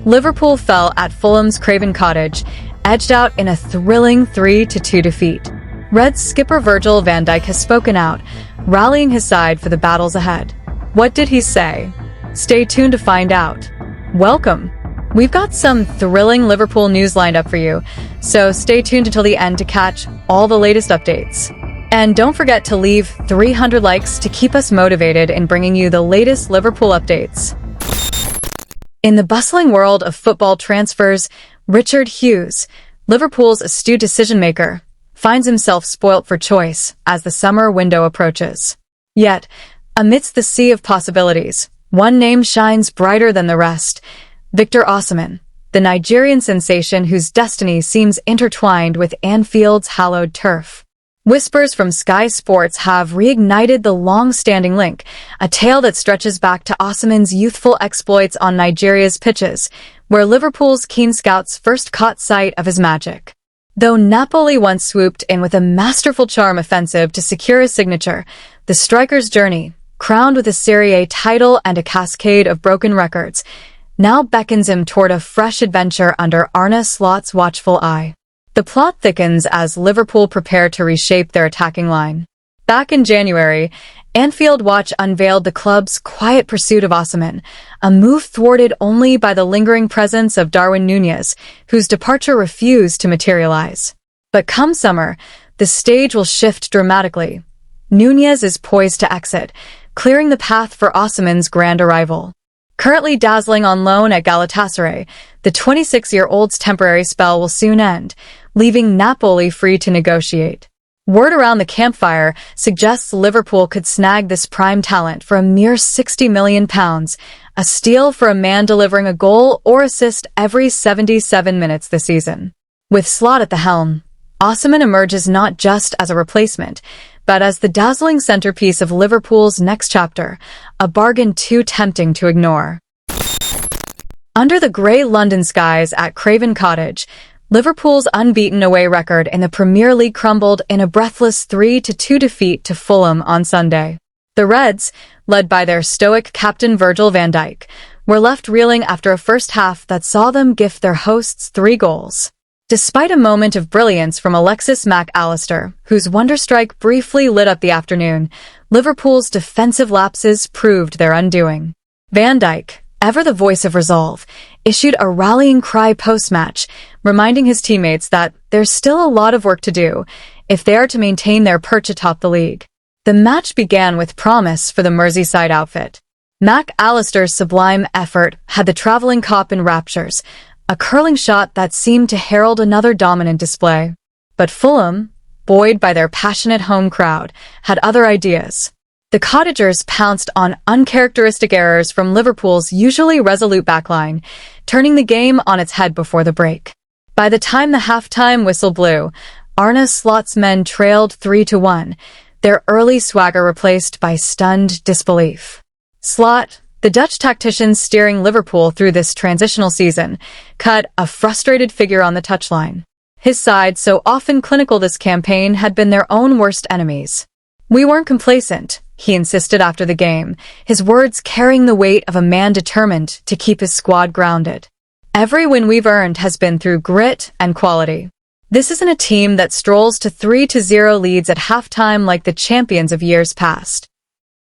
Liverpool fell at Fulham's Craven Cottage, edged out in a thrilling 3-2 defeat. Reds skipper Virgil van Dijk has spoken out, rallying his side for the battles ahead. What did he say? Stay tuned to find out. Welcome! We've got some thrilling Liverpool news lined up for you, so stay tuned until the end to catch all the latest updates. And don't forget to leave 300 likes to keep us motivated in bringing you the latest Liverpool updates. In the bustling world of football transfers, Richard Hughes, Liverpool's astute decision-maker, finds himself spoilt for choice as the summer window approaches. Yet, amidst the sea of possibilities, one name shines brighter than the rest: Victor Osimhen, the Nigerian sensation whose destiny seems intertwined with Anfield's hallowed turf. Whispers from Sky Sports have reignited the long-standing link, a tale that stretches back to Osimhen's youthful exploits on Nigeria's pitches, where Liverpool's keen scouts first caught sight of his magic. Though Napoli once swooped in with a masterful charm offensive to secure his signature, the striker's journey, crowned with a Serie A title and a cascade of broken records, now beckons him toward a fresh adventure under Arne Slot's watchful eye. The plot thickens as Liverpool prepare to reshape their attacking line. Back in January, Anfield Watch unveiled the club's quiet pursuit of Osimhen, a move thwarted only by the lingering presence of Darwin Núñez, whose departure refused to materialize. But come summer, the stage will shift dramatically. Núñez is poised to exit, clearing the path for Osimhen's grand arrival. Currently dazzling on loan at Galatasaray, the 26-year-old's temporary spell will soon end, leaving Napoli free to negotiate. Word around the campfire suggests Liverpool could snag this prime talent for a mere £60 million, a steal for a man delivering a goal or assist every 77 minutes this season. With Slot at the helm, Osimhen emerges not just as a replacement, but as the dazzling centerpiece of Liverpool's next chapter, a bargain too tempting to ignore. Under the grey London skies at Craven Cottage, Liverpool's unbeaten away record in the Premier League crumbled in a breathless 3-2 defeat to Fulham on Sunday. The Reds, led by their stoic captain Virgil van Dijk, were left reeling after a first half that saw them gift their hosts 3 goals. Despite a moment of brilliance from Alexis Mac Allister, whose wonder strike briefly lit up the afternoon, Liverpool's defensive lapses proved their undoing. Van Dijk, ever the voice of resolve, issued a rallying cry post-match, reminding his teammates that there's still a lot of work to do if they are to maintain their perch atop the league. The match began with promise for the Merseyside outfit. Mac Allister's sublime effort had the travelling cop in raptures, a curling shot that seemed to herald another dominant display. But Fulham, buoyed by their passionate home crowd, had other ideas. The Cottagers pounced on uncharacteristic errors from Liverpool's usually resolute backline, turning the game on its head before the break. By the time the halftime whistle blew, Arne Slot's men trailed 3-1, their early swagger replaced by stunned disbelief. Slot, the Dutch tactician steering Liverpool through this transitional season, cut a frustrated figure on the touchline. His side, so often clinical this campaign, had been their own worst enemies. "We weren't complacent," he insisted after the game, his words carrying the weight of a man determined to keep his squad grounded. "Every win we've earned has been through grit and quality. This isn't a team that strolls to 3-0 leads at halftime like the champions of years past."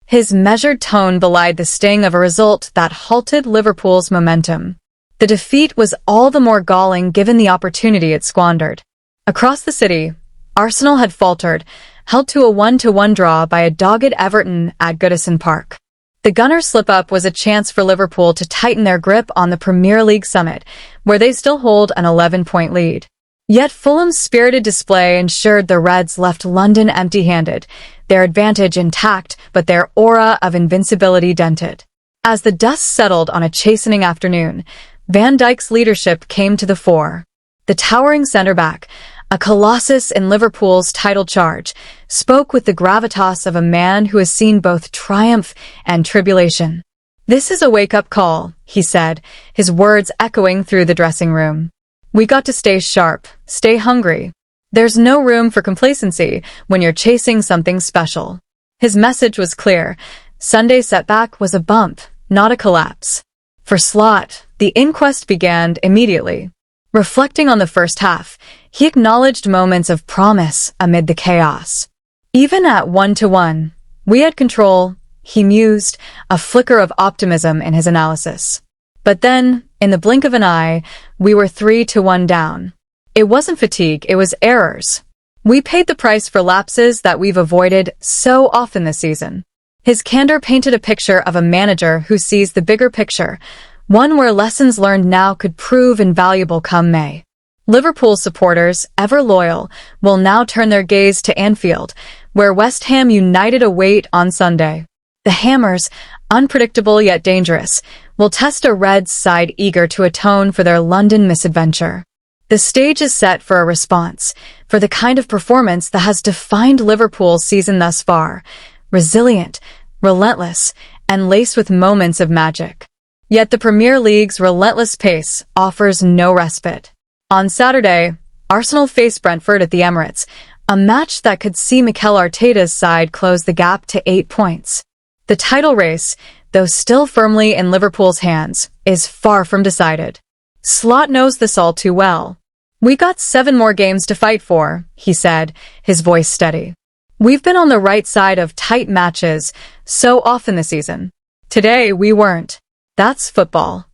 His measured tone belied the sting of a result that halted Liverpool's momentum. The defeat was all the more galling given the opportunity it squandered. Across the city, Arsenal had faltered, held to a 1-1 draw by a dogged Everton at Goodison Park. The Gunners' slip-up was a chance for Liverpool to tighten their grip on the Premier League summit, where they still hold an 11-point lead. Yet Fulham's spirited display ensured the Reds left London empty-handed, their advantage intact but their aura of invincibility dented. As the dust settled on a chastening afternoon, Van Dijk's leadership came to the fore. The towering centre-back, a colossus in Liverpool's title charge, spoke with the gravitas of a man who has seen both triumph and tribulation. "This is a wake-up call," he said, his words echoing through the dressing room. "We got to stay sharp, stay hungry. There's no room for complacency when you're chasing something special." His message was clear. Sunday's setback was a bump, not a collapse. For Slot, the inquest began immediately. Reflecting on the first half, he acknowledged moments of promise amid the chaos. Even at 1-1, we had control, he mused, a flicker of optimism in his analysis. But then, in the blink of an eye, we were 3-1 down. It wasn't fatigue, it was errors. We paid the price for lapses that we've avoided so often this season. His candor painted a picture of a manager who sees the bigger picture, one where lessons learned now could prove invaluable come May. Liverpool supporters, ever loyal, will now turn their gaze to Anfield, where West Ham United await on Sunday. The Hammers, unpredictable yet dangerous, will test a Reds side eager to atone for their London misadventure. The stage is set for a response, for the kind of performance that has defined Liverpool's season thus far, resilient, relentless, and laced with moments of magic. Yet the Premier League's relentless pace offers no respite. On Saturday, Arsenal faced Brentford at the Emirates, a match that could see Mikel Arteta's side close the gap to 8 points. The title race, though still firmly in Liverpool's hands, is far from decided. Slot knows this all too well. "We got 7 more games to fight for," he said, his voice steady. "We've been on the right side of tight matches so often this season. Today, we weren't. That's football."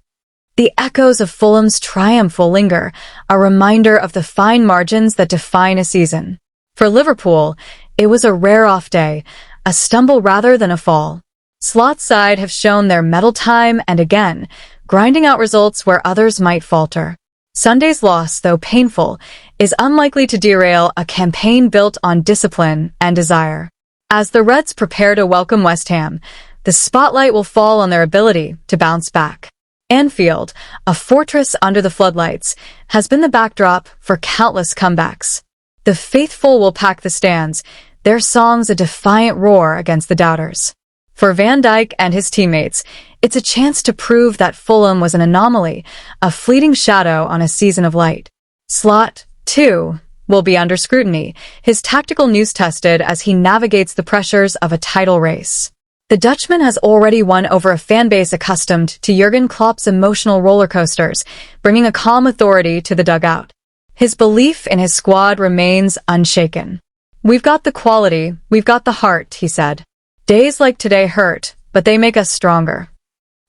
The echoes of Fulham's triumph will linger, a reminder of the fine margins that define a season. For Liverpool, it was a rare off day, a stumble rather than a fall. Slot's side have shown their mettle time and again, grinding out results where others might falter. Sunday's loss, though painful, is unlikely to derail a campaign built on discipline and desire. As the Reds prepare to welcome West Ham, the spotlight will fall on their ability to bounce back. Anfield, a fortress under the floodlights, has been the backdrop for countless comebacks. The faithful will pack the stands, their songs a defiant roar against the doubters. For Van Dijk and his teammates, it's a chance to prove that Fulham was an anomaly, a fleeting shadow on a season of light. Slot, too, will be under scrutiny, his tactical news tested as he navigates the pressures of a title race. The Dutchman has already won over a fan base accustomed to Jurgen Klopp's emotional roller coasters, bringing a calm authority to the dugout. His belief in his squad remains unshaken. "We've got the quality, we've got the heart," he said. "Days like today hurt, but they make us stronger."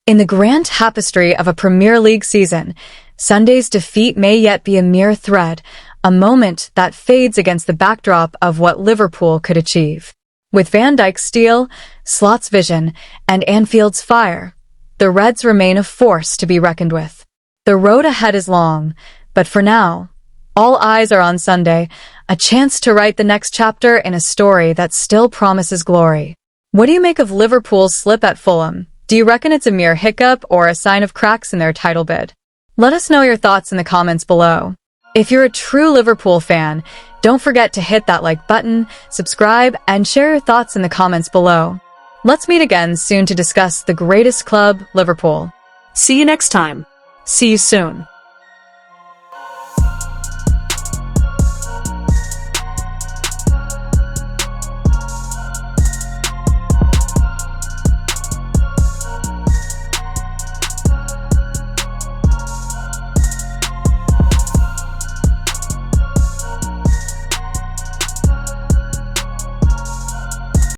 In the grand tapestry of a Premier League season, Sunday's defeat may yet be a mere thread, a moment that fades against the backdrop of what Liverpool could achieve. With Van Dijk's steel, Slot's vision, and Anfield's fire, the Reds remain a force to be reckoned with. The road ahead is long, but for now, all eyes are on Sunday, a chance to write the next chapter in a story that still promises glory. What do you make of Liverpool's slip at Fulham? Do you reckon it's a mere hiccup or a sign of cracks in their title bid? Let us know your thoughts in the comments below. If you're a true Liverpool fan, don't forget to hit that like button, subscribe, and share your thoughts in the comments below. Let's meet again soon to discuss the greatest club, Liverpool. See you next time. See you soon.